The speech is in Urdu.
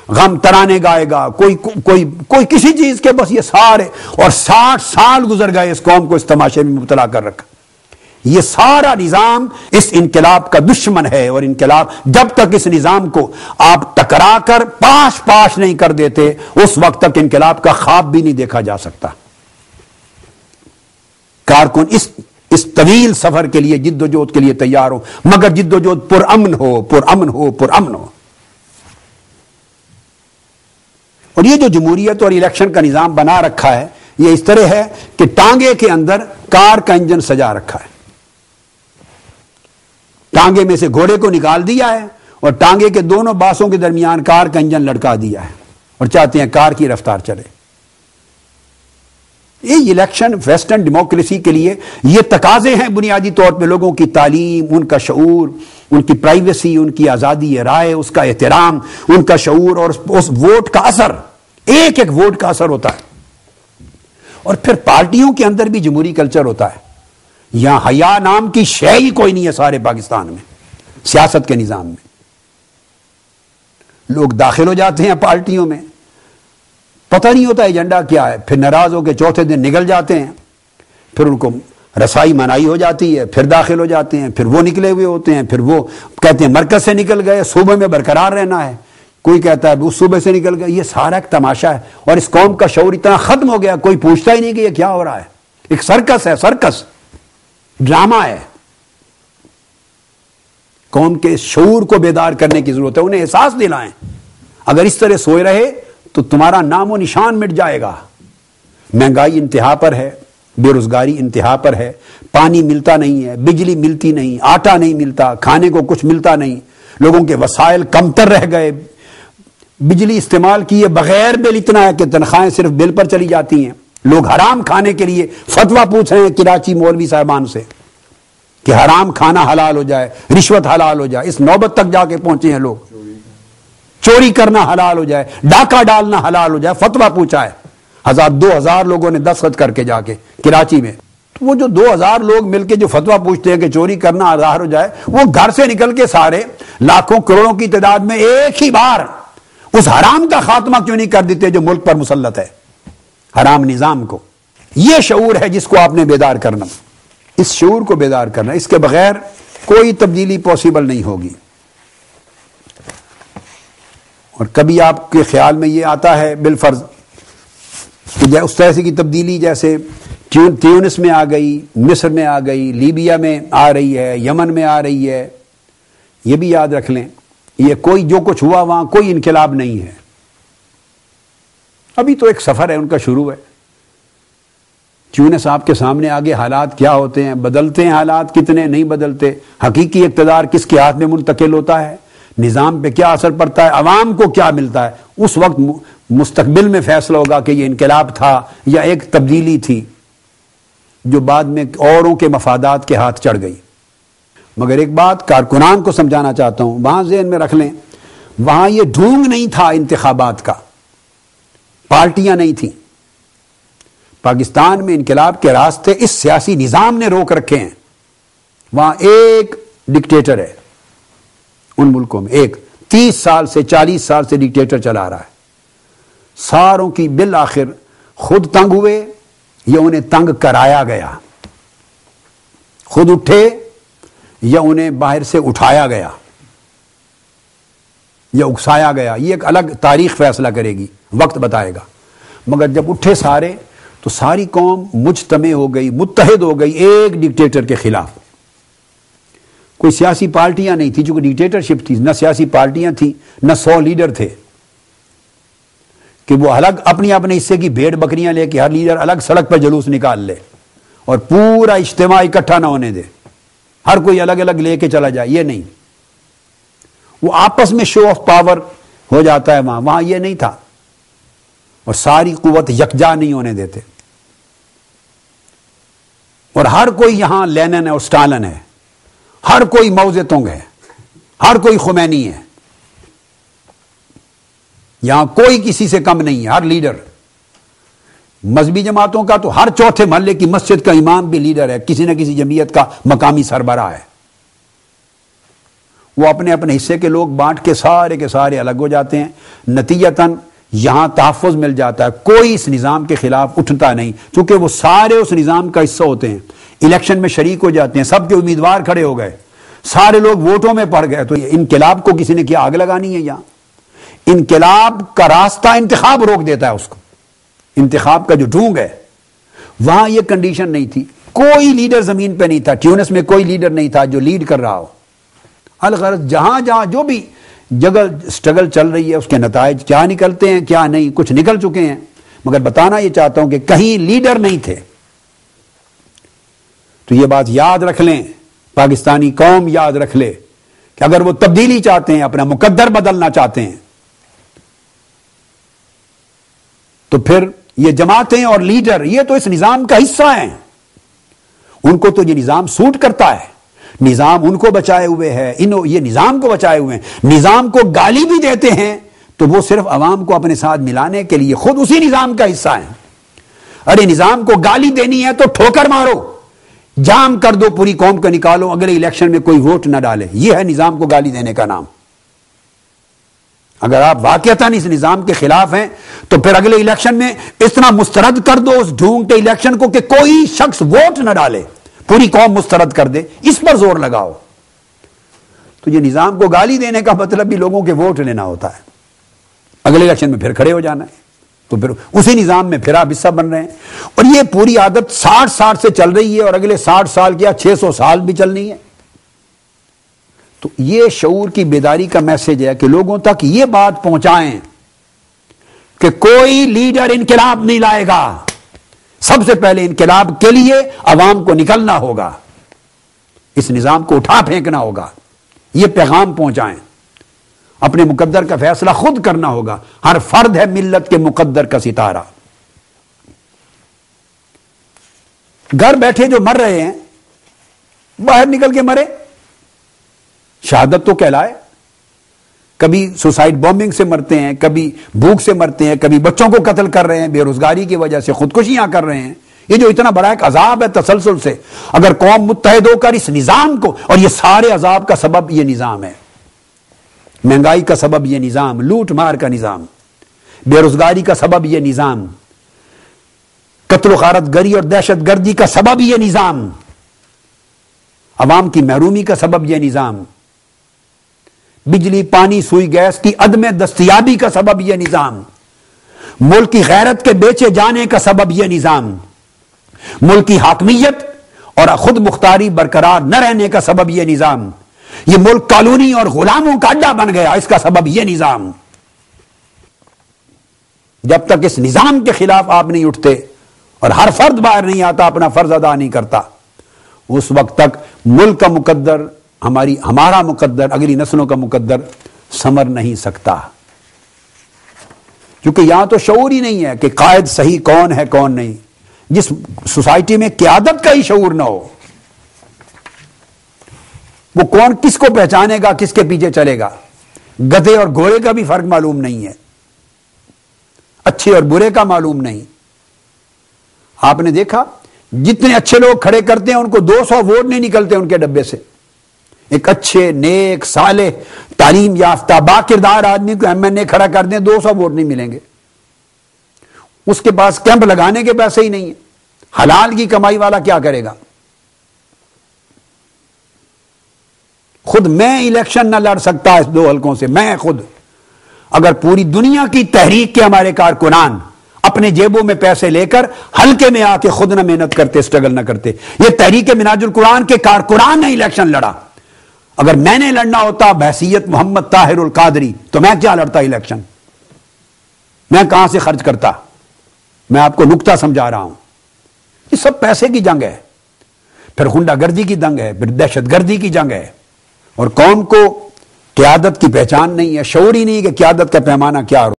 غم ترانے گائے گا، کوئی کسی چیز کے، بس یہ سارے، اور 60 سال گزر گئے اس قوم کو اس تماشے میں مبتلا کر رکھا۔ یہ سارا نظام اس انقلاب کا دشمن ہے، اور انقلاب جب تک اس نظام کو آپ ٹکرا کر پاش نہیں کر دیتے اس وقت تک انقلاب کا خواب بھی نہیں دیکھا جا سکتا۔ کارکن اس طویل سفر کے لیے جد و جہد کے لیے تیار ہو، مگر جد و جہد پرامن ہو۔ اور یہ جو جمہوریت اور الیکشن کا نظام بنا رکھا ہے، یہ اس طرح ہے کہ ٹانگے کے اندر کار کا انجن سجا رکھا ہے، ٹانگے میں سے گھوڑے کو نکال دیا ہے اور ٹانگے کے دونوں باسوں کے درمیان کار کا انجن لٹکا دیا ہے، اور چاہتے ہیں کار کی رفتار چلے۔ یہ الیکشن ویسٹرن ڈیموکریسی کے لیے یہ تقاضے ہیں بنیادی طور پہ، لوگوں کی تعلیم، ان کا شعور، ان کی پرائیویسی، ان کی آزادی رائے، اس کا احترام، ان کا شعور، اور اس ووٹ کا اثر، ایک ایک ووٹ کا اثر ہوتا ہے۔ اور پھر پارٹیوں کے اندر بھی جمہوری کلچر ہوتا ہے۔ یہاں حیا نام کی شے ہی کوئی نہیں ہے سارے پاکستان میں، سیاست کے نظام میں۔ لوگ داخل ہو جاتے ہیں پارٹیوں میں، پتہ نہیں ہوتا ایجنڈا کیا ہے، پھر ناراض ہو کے چوتھے دن نکل جاتے ہیں، پھر ان کو رسائی منائی ہو جاتی ہے، پھر داخل ہو جاتے ہیں، پھر وہ نکلے ہوئے ہوتے ہیں، پھر وہ کہتے ہیں مرکز سے نکل گئے، صوبے میں برقرار رہنا ہے، کوئی کہتا ہے اس صوبے سے نکل گئے۔ یہ سارا ایک تماشا ہے، اور اس قوم کا شعور اتنا ختم ہو گیا، کوئی پوچھتا ہی نہیں کہ یہ کیا ہو رہا ہے۔ ایک سرکس ہے، سرکس ڈرامہ ہے۔ قوم کے شعور کو بیدار کرنے کی ضرورت ہے، انہیں احساس دلائیں۔ اگر اس طرح سوئے رہے تو تمہارا نام و نشان مٹ جائے گا۔ مہنگائی انتہا پر ہے، بے روزگاری انتہا پر ہے، پانی ملتا نہیں ہے، بجلی ملتی نہیں، آٹا نہیں ملتا، کھانے کو کچھ ملتا نہیں، لوگوں کے وسائل کمتر رہ گئے، بجلی استعمال کیے بغیر بل اتنا ہے کہ تنخواہیں صرف بل پر چلی جاتی ہیں۔ لوگ حرام کھانے کے لیے فتویٰ پوچھ رہے ہیں کراچی مولوی صاحبان سے کہ حرام کھانا حلال ہو جائے، رشوت حلال ہو جائے۔ اس نوبت تک جا کے پہنچے ہیں لوگ، چوری کرنا حلال ہو جائے، ڈاکہ ڈالنا حلال ہو جائے، فتویٰ پوچھا ہے۔ 1000 لوگوں نے دستخط کر کے جا کے کراچی میں، تو وہ جو 2000 لوگ مل کے جو فتویٰ پوچھتے ہیں کہ چوری کرنا حلال ہو جائے، وہ گھر سے نکل کے سارے لاکھوں کروڑوں کی تعداد میں ایک ہی بار اس حرام کا خاتمہ کیوں نہیں کر دیتے جو ملک پر مسلط ہے، حرام نظام کو۔ یہ شعور ہے جس کو آپ نے بیدار کرنا، اس شعور کو بیدار کرنا، اس کے بغیر کوئی تبدیلی پاسبل نہیں ہوگی۔ اور کبھی آپ کے خیال میں یہ آتا ہے بالفرض کہ اس طرح سے کی تبدیلی جیسے تیونس میں آ گئی، مصر میں آ گئی، لیبیا میں آ رہی ہے، یمن میں آ رہی ہے، یہ بھی یاد رکھ لیں، یہ کوئی جو کچھ ہوا وہاں کوئی انقلاب نہیں ہے، ابھی تو ایک سفر ہے ان کا شروع ہے۔ تیونس آپ کے سامنے آگے حالات کیا ہوتے ہیں، بدلتے ہیں حالات کتنے، نہیں بدلتے، حقیقی اقتدار کس کے ہاتھ میں منتقل ہوتا ہے، نظام پہ کیا اثر پڑتا ہے، عوام کو کیا ملتا ہے، اس وقت مستقبل میں فیصلہ ہوگا کہ یہ انقلاب تھا یا ایک تبدیلی تھی جو بعد میں اوروں کے مفادات کے ہاتھ چڑھ گئی۔ مگر ایک بات کارکنان کو سمجھانا چاہتا ہوں، وہاں ذہن میں رکھ لیں، وہاں یہ ڈھونگ نہیں تھا انتخابات کا، پارٹیاں نہیں تھیں۔ پاکستان میں انقلاب کے راستے اس سیاسی نظام نے روک رکھے ہیں۔ وہاں ایک ڈکٹیٹر ہے، ان ملکوں میں ایک 30 سال سے 40 سال سے ڈکٹیٹر چلا رہا ہے۔ ساروں کی بالآخر خود تنگ ہوئے یا انہیں تنگ کرایا گیا، خود اٹھے یا انہیں باہر سے اٹھایا گیا یا اکسایا گیا، یہ ایک الگ تاریخ فیصلہ کرے گی، وقت بتائے گا۔ مگر جب اٹھے سارے تو ساری قوم مجتمع ہو گئی، متحد ہو گئی ایک ڈکٹیٹر کے خلاف۔ کوئی سیاسی پارٹیاں نہیں تھی، چونکہ ڈکٹیٹرشپ تھی، نہ سیاسی پارٹیاں تھیں، نہ 100 لیڈر تھے کہ وہ الگ اپنی اپنے حصے کی بھیڑ بکریاں لے کے ہر لیڈر الگ سڑک پر جلوس نکال لے اور پورا اجتماع اکٹھا نہ ہونے دے، ہر کوئی الگ الگ لے کے چلا جائے، یہ نہیں۔ وہ آپس میں شو آف پاور ہو جاتا ہے وہاں یہ نہیں تھا، اور ساری قوت یکجا نہیں ہونے دیتے، اور ہر کوئی یہاں لینن ہے اور اسٹالن ہے، ہر کوئی ماؤ زے تونگ ہے، ہر کوئی خمینی ہے، یہاں کوئی کسی سے کم نہیں ہے، ہر لیڈر۔ مذہبی جماعتوں کا تو ہر چوتھے محلے کی مسجد کا امام بھی لیڈر ہے، کسی نہ کسی جمعیت کا مقامی سربراہ ہے۔ وہ اپنے اپنے حصے کے لوگ بانٹ کے سارے الگ ہو جاتے ہیں. نتیجتاً یہاں تحفظ مل جاتا ہے, کوئی اس نظام کے خلاف اٹھتا نہیں, چونکہ وہ سارے اس نظام کا حصہ ہوتے ہیں, الیکشن میں شریک ہو جاتے ہیں, سب کے امیدوار کھڑے ہو گئے, سارے لوگ ووٹوں میں پڑ گئے. تو انقلاب کو کسی نے کیا آگ لگانی ہے؟ یہاں انقلاب کا راستہ انتخاب روک دیتا ہے اس کو. انتخاب کا جو ڈھونگ ہے, وہاں یہ کنڈیشن نہیں تھی, کوئی لیڈر زمین پہ نہیں تھا. ٹیونس میں کوئی لیڈر نہیں تھا جو لیڈ کر رہا ہو. الغرض جہاں جہاں جو بھی جگہ سٹرگل چل رہی ہے اس کے نتائج کیا نکلتے ہیں کیا نہیں, کچھ نکل چکے ہیں, مگر بتانا یہ چاہتا ہوں کہ کہیں لیڈر نہیں تھے. تو یہ بات یاد رکھ لیں, پاکستانی قوم یاد رکھ لے کہ اگر وہ تبدیلی چاہتے ہیں, اپنا مقدر بدلنا چاہتے ہیں, تو پھر یہ جماعتیں اور لیڈر یہ تو اس نظام کا حصہ ہیں. ان کو تو یہ نظام سوٹ کرتا ہے, نظام ان کو بچائے ہوئے ہے, یہ نظام کو بچائے ہوئے ہیں. نظام کو گالی بھی دیتے ہیں تو وہ صرف عوام کو اپنے ساتھ ملانے کے لیے خود اسی نظام کا حصہ ہیں. ارے نظام کو گالی دینی ہے تو ٹھوکر مارو, جام کر دو, پوری قوم کو نکالو, اگلے الیکشن میں کوئی ووٹ نہ ڈالے. یہ ہے نظام کو گالی دینے کا نام. اگر آپ واقعتاً اس نظام کے خلاف ہیں تو پھر اگلے الیکشن میں اتنا مسترد کر دو اس ڈھونگ کے الیکشن کو کہ کوئی شخص ووٹ نہ ڈالے, پوری قوم مسترد کر دے, اس پر زور لگاؤ. تو یہ نظام کو گالی دینے کا مطلب بھی لوگوں کے ووٹ لینا ہوتا ہے, اگلے الیکشن میں پھر کھڑے ہو جانا ہے. تو پھر اسی نظام میں پھر آپ حصہ بن رہے ہیں. اور یہ پوری عادت 60 سال سے چل رہی ہے, اور اگلے 60 سال کیا 600 سال بھی چلنی ہے. تو یہ شعور کی بیداری کا میسج ہے کہ لوگوں تک یہ بات پہنچائیں کہ کوئی لیڈر انقلاب نہیں لائے گا. سب سے پہلے انقلاب کے لیے عوام کو نکلنا ہوگا, اس نظام کو اٹھا پھینکنا ہوگا. یہ پیغام پہنچائیں. اپنے مقدر کا فیصلہ خود کرنا ہوگا. ہر فرد ہے ملت کے مقدر کا ستارہ. گھر بیٹھے جو مر رہے ہیں باہر نکل کے مرے, شہادت تو کہلائے. کبھی سوسائڈ بومبنگ سے مرتے ہیں, کبھی بھوک سے مرتے ہیں, کبھی بچوں کو قتل کر رہے ہیں, بے روزگاری کی وجہ سے خودکشیاں کر رہے ہیں. یہ جو اتنا بڑا ایک عذاب ہے تسلسل سے, اگر قوم متحد ہو کر اس نظام کو, اور یہ سارے عذاب کا سبب یہ نظام ہے, مہنگائی کا سبب یہ نظام, لوٹ مار کا نظام, بے روزگاری کا سبب یہ نظام, قتل و غارت گری اور دہشت گردی کا سبب یہ نظام, عوام کی محرومی کا سبب یہ نظام, بجلی پانی سوئی گیس کی عدم دستیابی کا سبب یہ نظام, ملک کی غیرت کے بیچے جانے کا سبب یہ نظام, ملک کی حاکمیت اور خود مختاری برقرار نہ رہنے کا سبب یہ نظام, یہ ملک کالونی اور غلاموں کا اڈا بن گیا, اس کا سبب یہ نظام. جب تک اس نظام کے خلاف آپ نہیں اٹھتے اور ہر فرد باہر نہیں آتا, اپنا فرض ادا نہیں کرتا, اس وقت تک ملک کا مقدر, ہمارا مقدر, اگلی نسلوں کا مقدر سمر نہیں سکتا. کیونکہ یہاں تو شعور ہی نہیں ہے کہ قائد صحیح کون ہے کون نہیں. جس سوسائٹی میں قیادت کا ہی شعور نہ ہو, وہ کون کس کو پہچانے گا, کس کے پیچھے چلے گا. گدھے اور گھوڑے کا بھی فرق معلوم نہیں ہے, اچھے اور برے کا معلوم نہیں. آپ نے دیکھا جتنے اچھے لوگ کھڑے کرتے ہیں ان کو 200 ووٹ نہیں نکلتے ان کے ڈبے سے. ایک اچھے نیک صالح تعلیم یافتہ با کردار آدمی کو ایم این اے کھڑا کر دیں 200 ووٹ نہیں ملیں گے. اس کے پاس کیمپ لگانے کے پیسے ہی نہیں ہیں. حلال کی کمائی والا کیا کرے گا؟ خود میں الیکشن نہ لڑ سکتا اس 2 حلقوں سے, میں خود. اگر پوری دنیا کی تحریک کے ہمارے کارکنان اپنے جیبوں میں پیسے لے کر حلقے میں آ کے خود نہ محنت کرتے, اسٹرگل نہ کرتے, یہ تحریک منہاج القرآن کے کارکنان نے الیکشن لڑا. اگر میں نے لڑنا ہوتا بحیثیت محمد طاہر القادری تو میں کیا لڑتا الیکشن؟ میں کہاں سے خرچ کرتا؟ میں آپ کو نکتہ سمجھا رہا ہوں. یہ سب پیسے کی جنگ ہے, پھر غنڈہ گردی کی جنگ ہے, پھر دہشت گردی کی جنگ ہے. اور قوم کو قیادت کی پہچان نہیں ہے, شعور ہی نہیں کہ قیادت کا پیمانہ کیا